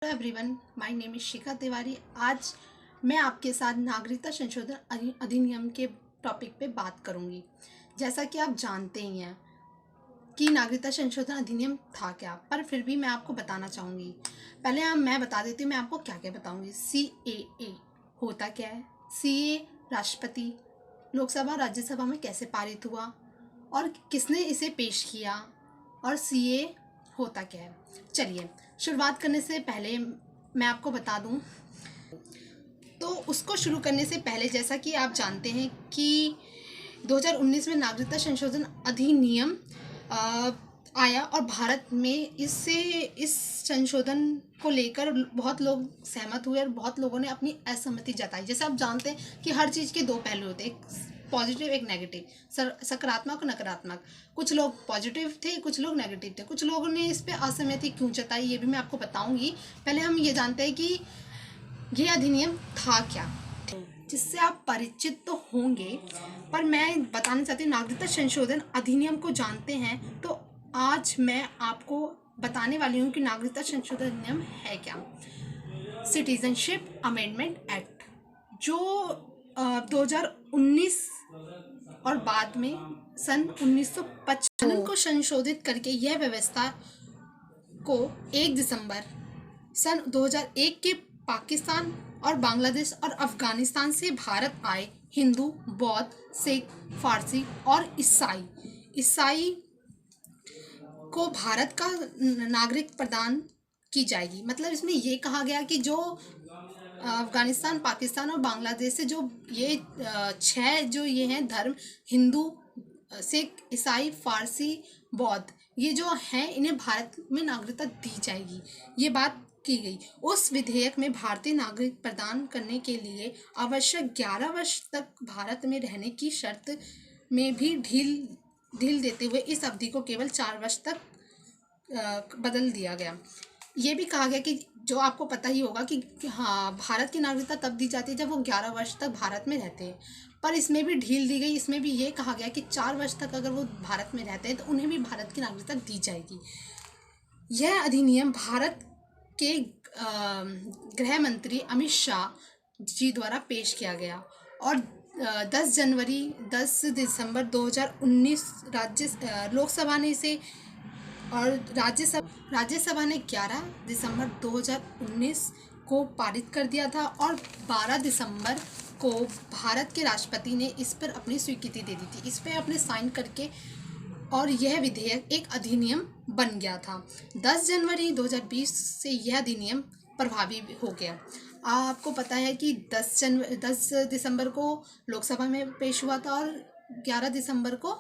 Hello everyone, my name is Shikha Tiwari. आज मैं आपके साथ नागरिकता संशोधन अधिनियम के टॉपिक पे बात करूंगी। जैसा कि आप जानते ही हैं कि नागरिकता संशोधन अधिनियम था क्या, पर फिर भी मैं आपको बताना चाहूँगी। पहले मैं बता देती हूँ मैं आपको क्या क्या बताऊँगी। CAA होता क्या है, CAA राष्ट्रपति, लोकसभा राज्यसभा में कैसे पारित हुआ और किसने इसे पेश किया, और CAA होता क्या है। चलिए, शुरुआत करने से पहले मैं आपको बता दूं, तो उसको शुरू करने से पहले जैसा कि आप जानते हैं कि 2019 में नागरिकता संशोधन अधिनियम आया और भारत में इस संशोधन को लेकर बहुत लोग सहमत हुए और बहुत लोगों ने अपनी असहमति जताई। जैसे आप जानते हैं कि हर चीज़ के दो पहलू होते हैं, एक पॉजिटिव एक नेगेटिव, सकारात्मक और नकारात्मक। कुछ लोग पॉजिटिव थे, कुछ लोग नेगेटिव थे, कुछ लोगों ने इस पर असहमति क्यों जताई ये भी मैं आपको बताऊंगी। पहले हम ये जानते हैं कि ये अधिनियम था क्या, जिससे आप परिचित तो होंगे, पर मैं बताना चाहती हूँ। नागरिकता संशोधन अधिनियम को जानते हैं तो आज मैं आपको बताने वाली हूँ कि नागरिकता संशोधन अधिनियम है क्या। सिटीजनशिप अमेंडमेंट एक्ट, जो 2019 और बाद में सन 1955 को संशोधित करके यह व्यवस्था को 1 दिसंबर सन 2001 के पाकिस्तान और बांग्लादेश और अफगानिस्तान से भारत आए हिंदू, बौद्ध, सिख, फारसी और ईसाई को भारत का नागरिक प्रदान की जाएगी। मतलब इसमें ये कहा गया कि जो अफगानिस्तान, पाकिस्तान और बांग्लादेश से जो ये 6 जो ये हैं धर्म, हिंदू, सिख, ईसाई, फारसी, बौद्ध, ये जो हैं इन्हें भारत में नागरिकता दी जाएगी, ये बात की गई। उस विधेयक में भारतीय नागरिक प्रदान करने के लिए आवश्यक 11 वर्ष तक भारत में रहने की शर्त में भी ढील देते हुए इस अवधि को केवल 4 वर्ष तक बदल दिया गया। ये भी कहा गया कि जो आपको पता ही होगा कि हाँ, भारत की नागरिकता तब दी जाती है जब वो 11 वर्ष तक भारत में रहते हैं, पर इसमें भी ढील दी गई। इसमें भी ये कहा गया कि 4 वर्ष तक अगर वो भारत में रहते हैं तो उन्हें भी भारत की नागरिकता दी जाएगी। यह अधिनियम भारत के गृह मंत्री अमित शाह जी द्वारा पेश किया गया और 10 दिसंबर 2019 लोकसभा ने इसे, और राज्यसभा ने 11 दिसंबर 2019 को पारित कर दिया था और 12 दिसंबर को भारत के राष्ट्रपति ने इस पर अपनी स्वीकृति दे दी थी, इस पर अपने साइन करके, और यह विधेयक एक अधिनियम बन गया था। 10 जनवरी 2020 से यह अधिनियम प्रभावी हो गया। आपको पता है कि 10 दिसंबर को लोकसभा में पेश हुआ था और 11 दिसंबर को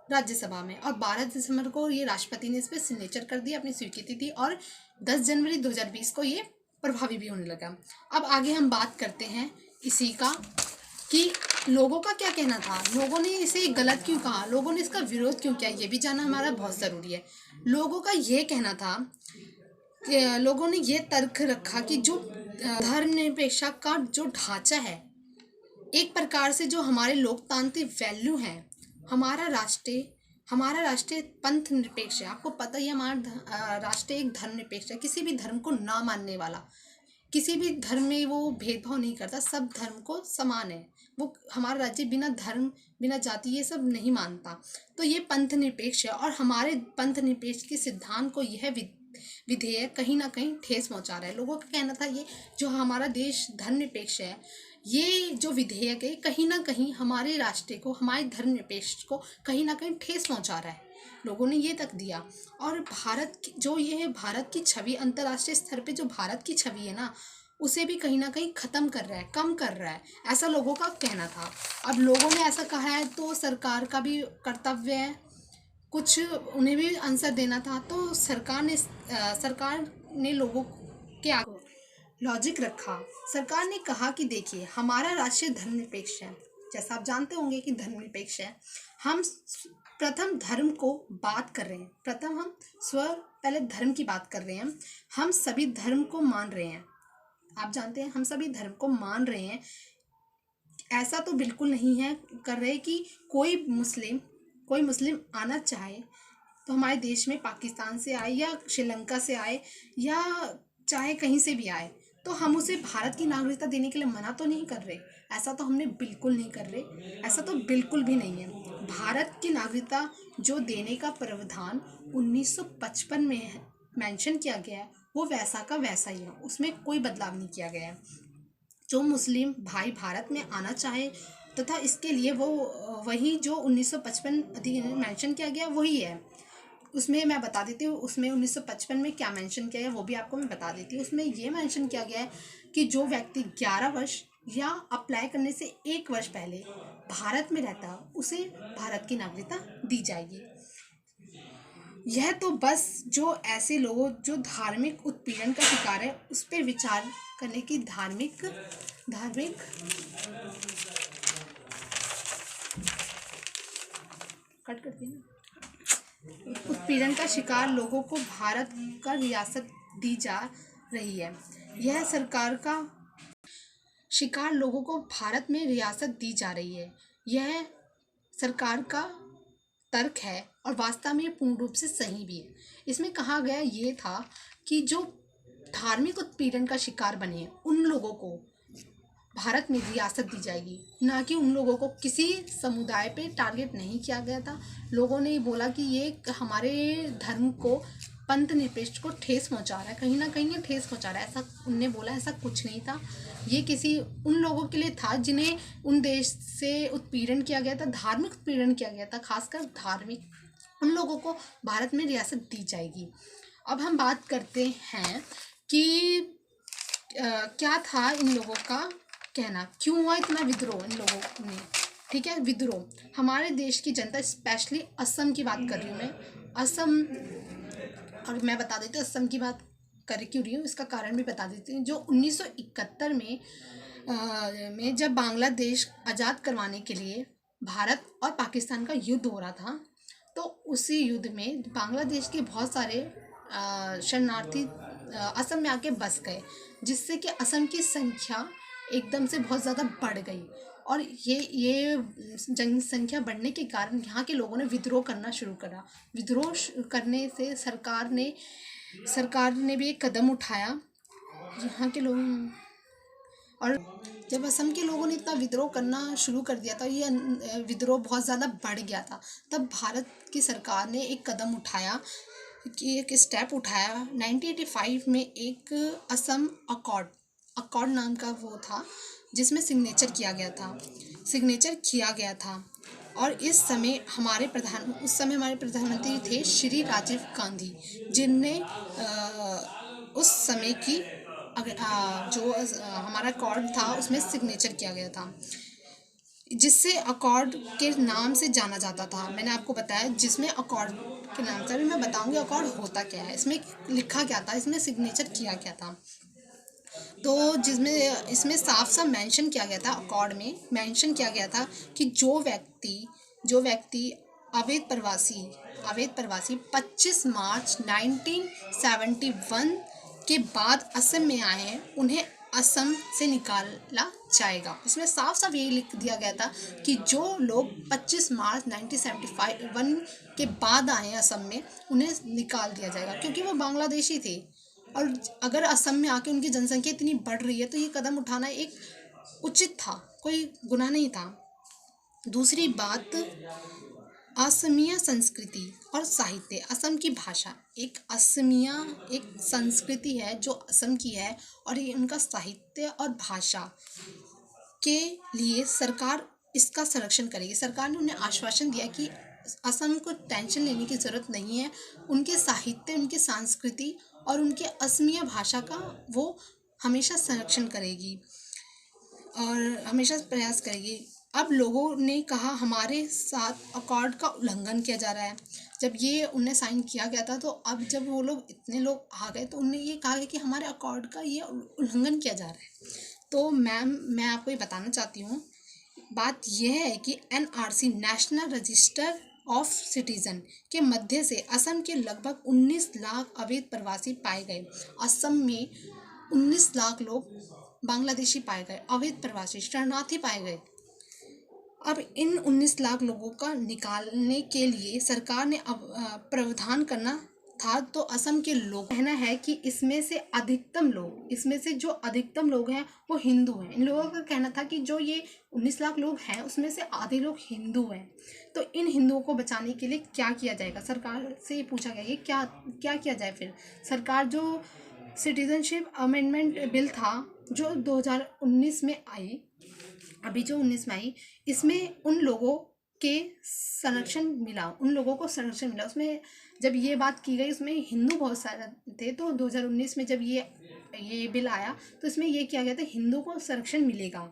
राज्यसभा में, और 12 दिसंबर को ये राष्ट्रपति ने इस पर सिग्नेचर कर दिया, अपनी स्वीकृति दी, और 10 जनवरी 2020 को ये प्रभावी भी होने लगा। अब आगे हम बात करते हैं इसी का कि लोगों का क्या कहना था, लोगों ने इसे गलत क्यों कहा, लोगों ने इसका विरोध क्यों किया, ये भी जानना हमारा बहुत ज़रूरी है। लोगों का ये कहना था कि लोगों ने ये तर्क रखा कि जो धर्मनिरपेक्षता का जो ढांचा है, एक प्रकार से जो हमारे लोकतांत्रिक वैल्यू हैं, हमारा राष्ट्रीय पंथ निरपेक्ष है। आपको पता ही है हमारा राष्ट्र एक धर्म निरपेक्ष है, किसी भी धर्म को ना मानने वाला, किसी भी धर्म में वो भेदभाव नहीं करता, सब धर्म को समान है। वो हमारा राज्य बिना धर्म, बिना जाति ये सब नहीं मानता, तो ये पंथ निरपेक्ष है। और हमारे पंथ निरपेक्ष के सिद्धांत को यह विधेयक कहीं ना कहीं ठेस पहुंचा रहा है। लोगों का कहना था ये जो हमारा देश धर्मनिरपेक्ष है, ये जो विधेयक है कहीं ना कहीं हमारे राष्ट्र को, हमारे धर्मनिरपेक्ष को कहीं ना कहीं ठेस पहुंचा रहा है। लोगों ने ये तक दिया, और भारत की जो ये है, भारत की छवि, अंतर्राष्ट्रीय स्तर पे जो भारत की छवि है ना, उसे भी कहीं ना कहीं ख़त्म कर रहा है, कम कर रहा है, ऐसा लोगों का कहना था। अब लोगों ने ऐसा कहा है तो सरकार का भी कर्तव्य है, कुछ उन्हें भी आंसर देना था। तो सरकार ने लोगों के आगे लॉजिक रखा। सरकार ने कहा कि देखिए, हमारा राष्ट्रीय धर्मनिरपेक्ष है, जैसा आप जानते होंगे कि धर्मनिरपेक्ष है। हम प्रथम धर्म को बात कर रहे हैं, प्रथम हम पहले धर्म की बात कर रहे हैं। हम सभी धर्म को मान रहे हैं, आप जानते हैं हम सभी धर्म को मान रहे हैं। ऐसा तो बिल्कुल नहीं है कर रहे कि कोई मुस्लिम आना चाहे तो हमारे देश में पाकिस्तान से आए या श्रीलंका से आए या चाहे कहीं से भी आए, तो हम उसे भारत की नागरिकता देने के लिए मना तो नहीं कर रहे। ऐसा तो हमने बिल्कुल नहीं कर रहे, ऐसा तो बिल्कुल भी नहीं है। भारत की नागरिकता जो देने का प्रावधान 1955 में मेंशन किया गया है, वो वैसा का वैसा ही है, उसमें कोई बदलाव नहीं किया गया है। जो मुस्लिम भाई भारत में आना चाहे तथा इसके लिए वो वही जो 1955 अधिनियम मेंशन किया गया वही है। उसमें मैं बता देती हूँ, उसमें 1955 में क्या मेंशन किया है वो भी आपको मैं बता देती हूँ। उसमें ये मेंशन किया गया है कि जो व्यक्ति 11 वर्ष या अप्लाई करने से 1 वर्ष पहले भारत में रहता है उसे भारत की नागरिकता दी जाएगी। यह तो बस जो ऐसे लोगों जो धार्मिक उत्पीड़न का शिकार है उस पर विचार करने की धार्मिक धार्मिक कट करती है ना, उत्पीड़न का शिकार लोगों को भारत का रियासत दी जा रही है। यह सरकार का शिकार लोगों को भारत में रियासत दी जा रही है, यह सरकार का तर्क है और वास्तव में पूर्ण रूप से सही भी है। इसमें कहा गया ये था कि जो धार्मिक उत्पीड़न का शिकार बने उन लोगों को भारत में रियासत दी जाएगी, ना कि उन लोगों को किसी समुदाय पे टारगेट नहीं किया गया था। लोगों ने बोला कि ये हमारे धर्म को पंथ निरपेक्ष को ठेस पहुंचा रहा है, कहीं ना कहीं ये ठेस पहुंचा रहा है, ऐसा उनने बोला। ऐसा कुछ नहीं था, ये किसी उन लोगों के लिए था जिन्हें उन देश से उत्पीड़न किया गया था, धार्मिक उत्पीड़न किया गया था, खासकर धार्मिक, उन लोगों को भारत में रियासत दी जाएगी। अब हम बात करते हैं कि क्या था इन लोगों का कहना, क्यों हुआ इतना विद्रोह इन लोगों ने। ठीक है, विद्रोह हमारे देश की जनता, स्पेशली असम की बात कर रही हूँ मैं, असम, और मैं बता देती हूँ असम की बात कर क्यों रही हूँ, इसका कारण भी बता देती हूँ। जो 1971 में जब बांग्लादेश आज़ाद करवाने के लिए भारत और पाकिस्तान का युद्ध हो रहा था, तो उसी युद्ध में बांग्लादेश के बहुत सारे शरणार्थी असम में आके बस गए, जिससे कि असम की संख्या एकदम से बहुत ज़्यादा बढ़ गई। और ये जनसंख्या बढ़ने के कारण यहाँ के लोगों ने विद्रोह करना शुरू करा। विद्रोह करने से सरकार ने भी एक कदम उठाया यहाँ के लोग, और जब असम के लोगों ने इतना विद्रोह करना शुरू कर दिया था, ये विद्रोह बहुत ज़्यादा बढ़ गया था, तब भारत की सरकार ने एक कदम उठाया कि एक स्टेप उठाया। 1985 में एक असम अकॉर्ड नाम का वो था, जिसमें सिग्नेचर किया गया था। और उस समय हमारे प्रधानमंत्री थे श्री राजीव गांधी, जिनने उस समय की जो हमारा अकॉर्ड था उसमें सिग्नेचर किया गया था, जिससे अकॉर्ड के नाम से जाना जाता था। मैंने आपको बताया जिसमें अकॉर्ड के नाम से, अभी मैं बताऊंगी अकॉर्ड होता क्या है, इसमें लिखा क्या था, इसमें सिग्नेचर किया क्या था। तो इसमें साफ साफ मेंशन किया गया था, अकॉर्ड में मेंशन किया गया था कि जो व्यक्ति अवैध प्रवासी 25 मार्च 1971 के बाद असम में आए हैं, उन्हें असम से निकाला जाएगा। इसमें साफ साफ यही लिख दिया गया था कि जो लोग 25 मार्च 1971 के बाद आए हैं असम में, उन्हें निकाल दिया जाएगा, क्योंकि वो बांग्लादेशी थे। और अगर असम में आके उनकी जनसंख्या इतनी बढ़ रही है तो ये कदम उठाना एक उचित था, कोई गुनाह नहीं था। दूसरी बात, असमिया संस्कृति और साहित्य। असम की भाषा एक संस्कृति है जो असम की है, और ये उनका साहित्य और भाषा के लिए सरकार इसका संरक्षण करेगी। सरकार ने उन्हें आश्वासन दिया कि असम को टेंशन लेने की ज़रूरत नहीं है, उनके साहित्य, उनकी संस्कृति और उनके असमिया भाषा का वो हमेशा संरक्षण करेगी और हमेशा प्रयास करेगी। अब लोगों ने कहा हमारे साथ अकॉर्ड का उल्लंघन किया जा रहा है। जब ये उन्हें साइन किया गया था, तो अब जब वो लोग इतने लोग आ गए तो उन्होंने ये कहा कि हमारे अकॉर्ड का ये उल्लंघन किया जा रहा है। तो मैम, मैं आपको ये बताना चाहती हूँ, बात यह है कि NRC national register of citizen के मध्य से असम के लगभग 19 लाख अवैध प्रवासी पाए गए। असम में 19 लाख लोग बांग्लादेशी पाए गए, अवैध प्रवासी शरणार्थी पाए गए। अब इन 19 लाख लोगों का निकालने के लिए सरकार ने अब प्रावधान करना था तो असम के लोग कहना है कि इसमें से जो अधिकतम लोग हैं वो हिंदू हैं। इन लोगों का कहना था कि जो ये 19 लाख लोग हैं उसमें से आधे लोग हिंदू हैं। तो इन हिंदुओं को बचाने के लिए क्या किया जाएगा, सरकार से ये पूछा गया, ये क्या क्या किया जाए। फिर सरकार जो सिटीजनशिप अमेंडमेंट बिल था जो 2019 में आई, अभी जो 19 में आई, इसमें उन लोगों को संरक्षण मिला। उसमें जब ये बात की गई, उसमें हिंदू बहुत सारे थे, तो 2019 में जब ये बिल आया तो इसमें ये किया गया था हिंदू को संरक्षण मिलेगा।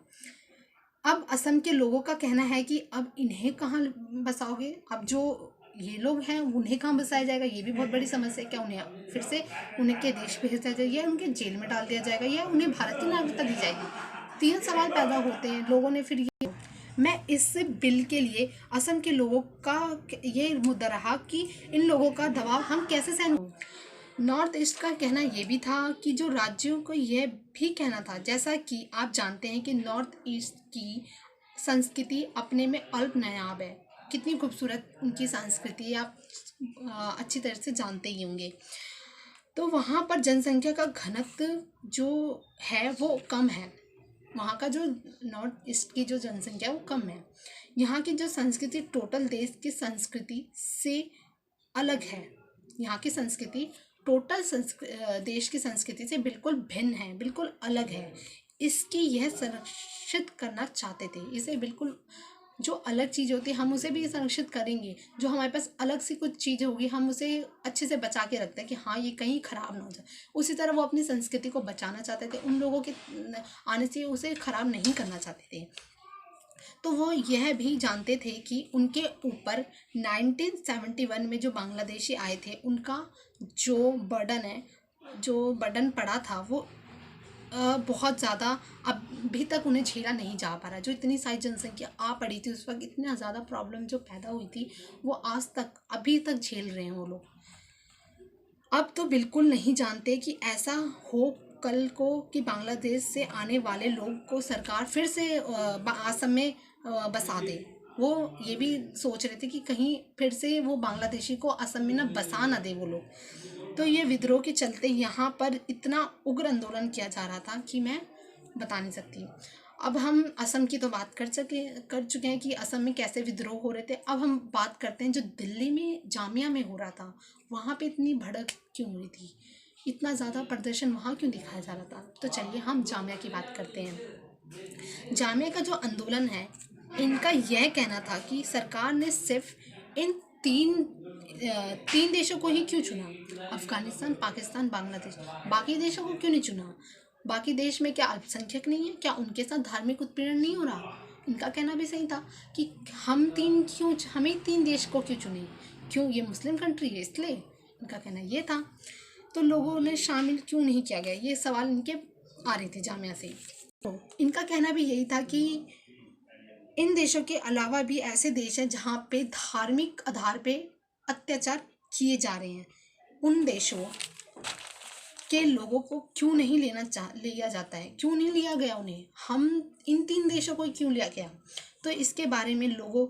अब असम के लोगों का कहना है कि अब इन्हें कहाँ बसाओगे, अब जो ये लोग हैं उन्हें कहाँ बसाया जाएगा, ये भी बहुत बड़ी समस्या है। क्या उन्हें फिर से उनके देश भेज दिया जाएगा, या उनके जेल में डाल दिया जाएगा, या उन्हें भारतीय नागरिकता दी जाएगी। 3 सवाल पैदा होते हैं। लोगों ने फिर मैं इस बिल के लिए असम के लोगों का ये मुद्दा रहा कि इन लोगों का दबाव हम कैसे सहन। नॉर्थ ईस्ट का कहना ये भी था कि जो राज्यों को यह भी कहना था, जैसा कि आप जानते हैं कि नॉर्थ ईस्ट की संस्कृति अपने में अल्प नायाब है। कितनी खूबसूरत उनकी संस्कृति आप अच्छी तरह से जानते ही होंगे। तो वहाँ पर जनसंख्या का घनत्व जो है वो कम है। वहाँ का जो नॉर्थ ईस्ट की जो जनसंख्या वो कम है। यहाँ की जो संस्कृति टोटल देश की संस्कृति से अलग है। यहाँ की संस्कृति टोटल देश की संस्कृति से बिल्कुल भिन्न है, बिल्कुल अलग है। इसकी यह संरक्षित करना चाहते थे। इसे बिल्कुल जो अलग चीज़ होती है हम उसे भी संरक्षित करेंगे। जो हमारे पास अलग सी कुछ चीज़ होगी हम उसे अच्छे से बचा के रखते हैं कि हाँ ये कहीं ख़राब ना हो जाए। उसी तरह वो अपनी संस्कृति को बचाना चाहते थे, उन लोगों के आने से उसे ख़राब नहीं करना चाहते थे। तो वो यह भी जानते थे कि उनके ऊपर 1971 में जो बांग्लादेशी आए थे उनका जो बर्डन पड़ा था वो बहुत ज़्यादा अभी तक उन्हें झेला नहीं जा पा रहा। जो इतनी सारी जनसंख्या आ पड़ी थी उस वक्त, इतना ज़्यादा प्रॉब्लम जो पैदा हुई थी वो अभी तक झेल रहे हैं वो लोग। अब तो बिल्कुल नहीं जानते कि ऐसा हो कल को कि बांग्लादेश से आने वाले लोग को सरकार फिर से असम में बसा दे। वो ये भी सोच रहे थे कि कहीं फिर से वो बांग्लादेशी को असम में ना बसा ना दे वो लोग। तो ये विद्रोह के चलते यहाँ पर इतना उग्र आंदोलन किया जा रहा था कि मैं बता नहीं सकती। अब हम असम की तो बात कर चुके हैं कि असम में कैसे विद्रोह हो रहे थे। अब हम बात करते हैं जो दिल्ली में जामिया में हो रहा था, वहाँ पे इतनी भड़क क्यों हुई थी, इतना ज़्यादा प्रदर्शन वहाँ क्यों दिखाया जा रहा था। तो चलिए हम जामिया की बात करते हैं। जामिया का जो आंदोलन है, इनका यह कहना था कि सरकार ने सिर्फ इन तीन देशों को ही क्यों चुना, अफगानिस्तान, पाकिस्तान, बांग्लादेश, बाकी देशों को क्यों नहीं चुना। बाकी देश में क्या अल्पसंख्यक नहीं है, क्या उनके साथ धार्मिक उत्पीड़न नहीं हो रहा। इनका कहना भी सही था कि हमें 3 देश को क्यों चुने, क्यों ये मुस्लिम कंट्री है इसलिए। इनका कहना ये था। तो लोगों ने शामिल क्यों नहीं किया गया, ये सवाल इनके आ रहे थे जामिया से। तो इनका कहना भी यही था कि इन देशों के अलावा भी ऐसे देश हैं जहाँ पे धार्मिक आधार पे अत्याचार किए जा रहे हैं। उन देशों के लोगों को क्यों नहीं लिया जाता है, क्यों नहीं लिया गया उन्हें, हम इन 3 देशों को क्यों लिया गया। तो इसके बारे में लोगों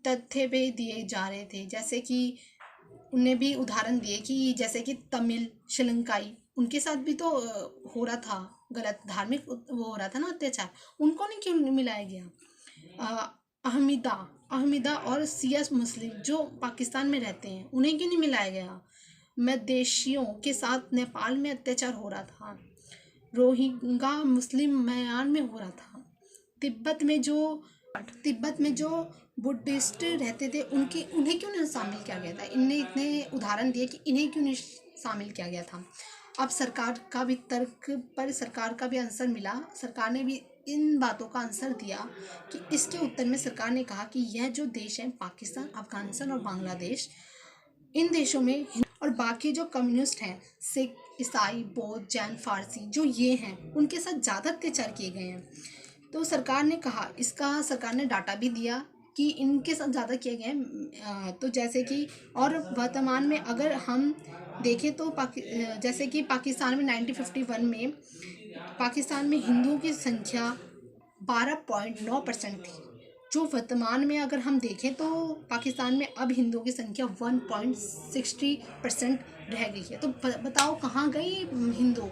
तथ्य पे दिए जा रहे थे। जैसे कि उन्हें भी उदाहरण दिए कि जैसे कि तमिल, श्रीलंकाई, उनके साथ भी तो हो रहा था गलत धार्मिक वो हो रहा था ना अत्याचार, उनको नहीं क्यों मिलाया गया। अहमदा और सिया मुस्लिम जो पाकिस्तान में रहते हैं उन्हें क्यों नहीं मिलाया गया। मदेशियों के साथ नेपाल में अत्याचार हो रहा था। रोहिंगा मुस्लिम म्यांमार में हो रहा था। तिब्बत में जो बुद्धिस्ट रहते थे उन्हें क्यों नहीं शामिल किया गया था। इनने इतने उदाहरण दिए कि इन्हें क्यों नहीं शामिल किया गया था। अब सरकार का भी तर्क पर सरकार का भी आंसर मिला। सरकार ने भी इन बातों का आंसर दिया कि इसके उत्तर में सरकार ने कहा कि यह जो देश हैं पाकिस्तान, अफगानिस्तान और बांग्लादेश, इन देशों में और बाकी जो कम्युनिस्ट हैं, सिख, ईसाई, बौद्ध, जैन, फारसी, जो ये हैं उनके साथ ज़्यादा अत्याचार किए गए हैं। तो सरकार ने कहा, इसका सरकार ने डाटा भी दिया कि इनके साथ ज़्यादा किए गए हैं। तो जैसे कि और वर्तमान में अगर हम देखें तो जैसे कि पाकिस्तान में 1951 में पाकिस्तान में हिंदुओं की संख्या 12.9% थी, जो वर्तमान में अगर हम देखें तो पाकिस्तान में अब हिंदुओं की संख्या 1.60% रह गई है। तो बताओ कहाँ गए हिंदू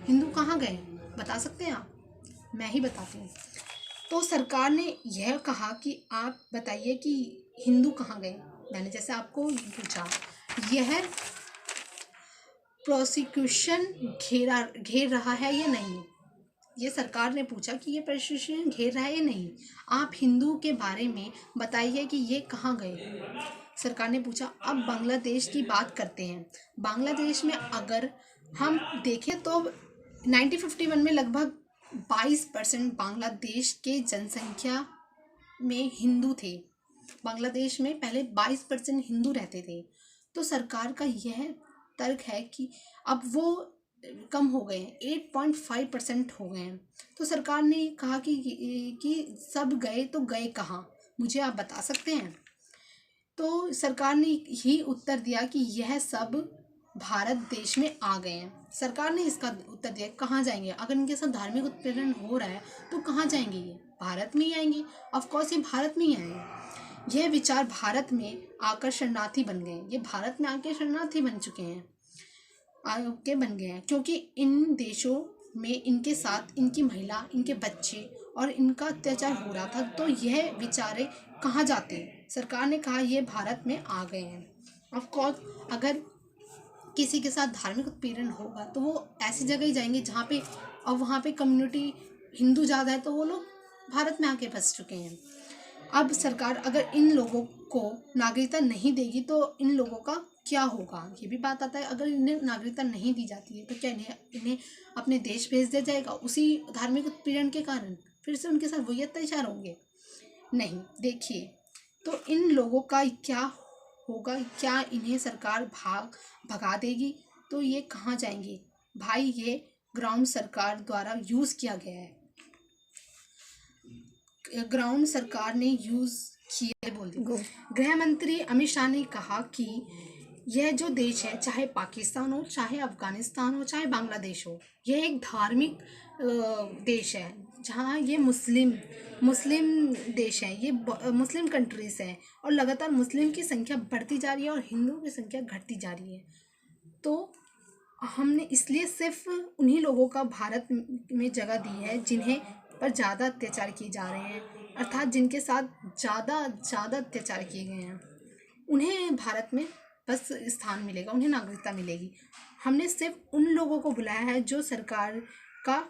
हिंदू कहाँ गए, बता सकते हैं आप? मैं ही बताती हूँ। तो सरकार ने यह कहा कि आप बताइए कि हिंदू कहाँ गए। मैंने जैसे आपको पूछा, यह प्रोसिक्यूशन घेर रहा है या नहीं, ये सरकार ने पूछा कि ये प्रोसिक्यूशन घेर रहा है या नहीं, आप हिंदू के बारे में बताइए कि ये कहाँ गए। सरकार ने पूछा। अब बांग्लादेश की बात करते हैं। बांग्लादेश में अगर हम देखें तो 1951 में लगभग 22% बांग्लादेश के जनसंख्या में हिंदू थे। बांग्लादेश में पहले 22% हिंदू रहते थे। तो सरकार का यह तर्क है कि अब वो कम हो गए हैं, 8.5% हो गए हैं। तो सरकार ने कहा कि सब गए तो गए कहाँ, मुझे आप बता सकते हैं? तो सरकार ने ही उत्तर दिया कि यह सब भारत देश में आ गए हैं। सरकार ने इसका उत्तर दिया कहाँ जाएंगे, अगर इनके साथ धार्मिक उत्पीड़न हो रहा है तो कहाँ जाएंगे, ये भारत में ही आएंगे। ऑफकोर्स ये भारत में ही आएंगे। यह विचार भारत में आकर शरणार्थी बन गए, ये भारत में आकर शरणार्थी बन चुके हैं, आके बन गए हैं, क्योंकि इन देशों में इनके साथ इनकी महिला, इनके बच्चे और इनका अत्याचार हो रहा था। तो यह विचारे कहाँ जाते हैं? सरकार ने कहा ये भारत में आ गए हैं। ऑफकोर्स अगर किसी के साथ धार्मिक उत्पीड़न होगा तो वो ऐसी जगह ही जाएंगे जहाँ पे, और वहाँ पे कम्युनिटी हिंदू ज़्यादा है, तो वो लोग भारत में आके बस चुके हैं। अब सरकार अगर इन लोगों को नागरिकता नहीं देगी तो इन लोगों का क्या होगा, ये भी बात आता है। अगर इन्हें नागरिकता नहीं दी जाती है तो क्या इन्हें अपने देश भेज दिया जाएगा उसी धार्मिक उत्पीड़न के कारण? फिर से उनके साथ वही अत्याचार होंगे? नहीं। देखिए, तो इन लोगों का क्या होगा, क्या इन्हें सरकार भगा देगी तो ये कहाँ जाएंगे? भाई ये ग्राउंड सरकार द्वारा यूज़ किया गया है, ग्राउंड सरकार ने यूज़ किया बोल दी। गृह मंत्री अमित शाह ने कहा कि यह जो देश है, चाहे पाकिस्तान हो, चाहे अफगानिस्तान हो, चाहे बांग्लादेश हो, यह एक धार्मिक देश है, जहाँ ये मुस्लिम देश है, ये मुस्लिम कंट्रीज़ है, और लगातार मुस्लिम की संख्या बढ़ती जा रही है और हिंदुओं की संख्या घटती जा रही है। तो हमने इसलिए सिर्फ उन्हीं लोगों का भारत में जगह दी है जिन्हें पर ज़्यादा अत्याचार किए जा रहे हैं, अर्थात जिनके साथ ज़्यादा अत्याचार किए गए हैं, उन्हें भारत में बस स्थान मिलेगा, उन्हें नागरिकता मिलेगी। हमने सिर्फ उन लोगों को बुलाया है जो सरकार का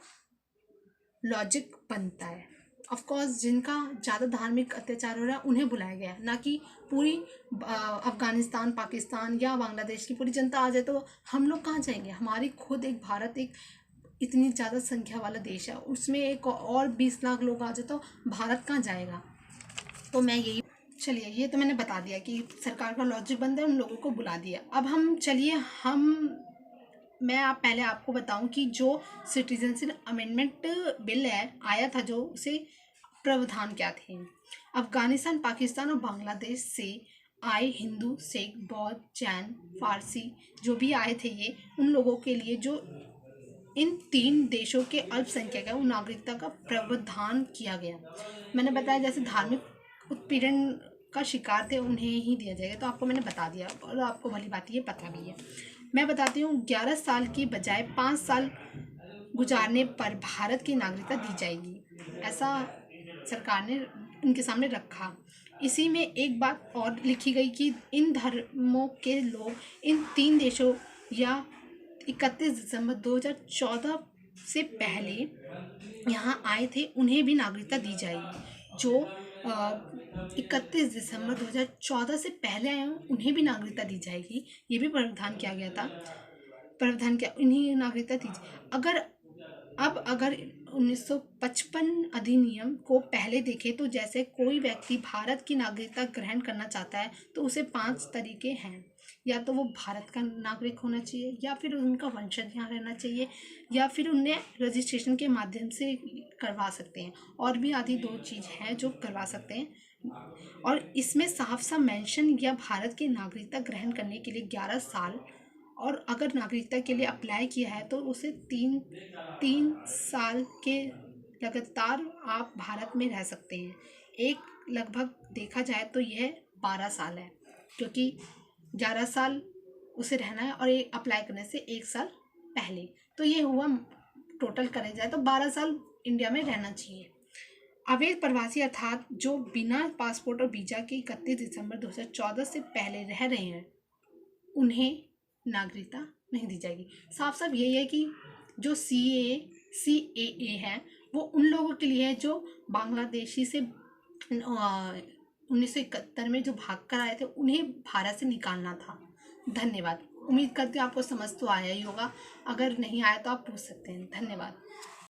लॉजिक बनता है। ऑफकोर्स जिनका ज़्यादा धार्मिक अत्याचार हो रहा है उन्हें बुलाया गया है, ना कि पूरी अफगानिस्तान, पाकिस्तान या बांग्लादेश की पूरी जनता आ जाए तो हम लोग कहाँ जाएंगे? हमारी खुद एक भारत एक इतनी ज़्यादा संख्या वाला देश है, उसमें एक और 20 लाख लोग आ जाए तो भारत कहाँ जाएगा? तो मैं यही, चलिए ये तो मैंने बता दिया कि सरकार का लॉजिक बनता है, उन लोगों को बुला दिया। अब मैं पहले आपको बताऊं कि जो सिटीजनशिप अमेंडमेंट बिल है आया था, जो उसे प्रावधान क्या थे। अफगानिस्तान, पाकिस्तान और बांग्लादेश से आए हिंदू, सिख, बौद्ध, जैन, फारसी जो भी आए थे, ये उन लोगों के लिए जो इन 3 देशों के अल्पसंख्यक है, वो नागरिकता का प्रावधान किया गया। मैंने बताया जैसे धार्मिक उत्पीड़न का शिकार थे उन्हें ही दिया जाएगा, तो आपको मैंने बता दिया और आपको भली बात ये पता भी है। मैं बताती हूँ, 11 साल की बजाय 5 साल गुजारने पर भारत की नागरिकता दी जाएगी, ऐसा सरकार ने उनके सामने रखा। इसी में एक बात और लिखी गई कि इन धर्मों के लोग इन 3 देशों या 31 दिसंबर 2014 से पहले यहाँ आए थे उन्हें भी नागरिकता दी जाएगी। जो 31 दिसंबर 2014 से पहले आए हों उन्हें भी नागरिकता दी जाएगी, ये भी प्रावधान किया गया था। प्रावधान क्या, उन्हें नागरिकता दी अगर 1955 अधिनियम को पहले देखें तो जैसे कोई व्यक्ति भारत की नागरिकता ग्रहण करना चाहता है तो उसे 5 तरीके हैं, या तो वो भारत का नागरिक होना चाहिए, या फिर उनका वंशज यहाँ रहना चाहिए, या फिर उन्हें रजिस्ट्रेशन के माध्यम से करवा सकते हैं, और भी आदि 2 चीज़ हैं जो करवा सकते हैं। और इसमें साफ साफ मेंशन या भारत की नागरिकता ग्रहण करने के लिए 11 साल, और अगर नागरिकता के लिए अप्लाई किया है तो उसे 3 साल के लगातार आप भारत में रह सकते हैं। एक लगभग देखा जाए तो यह 12 साल है, क्योंकि 11 साल उसे रहना है और ये अप्लाई करने से 1 साल पहले, तो ये हुआ टोटल करे जाए तो 12 साल इंडिया में रहना चाहिए। अवैध प्रवासी अर्थात जो बिना पासपोर्ट और वीजा के 31 दिसंबर 2014 से पहले रह रहे हैं, उन्हें नागरिकता नहीं दी जाएगी। साफ साफ यही है कि जो CAA है वो उन लोगों के लिए है जो बांग्लादेशी से 1971 में जो भाग कर आए थे, उन्हें भारत से निकालना था। धन्यवाद। उम्मीद करती हूँ आपको समझ तो आया ही होगा, अगर नहीं आया तो आप पूछ सकते हैं। धन्यवाद।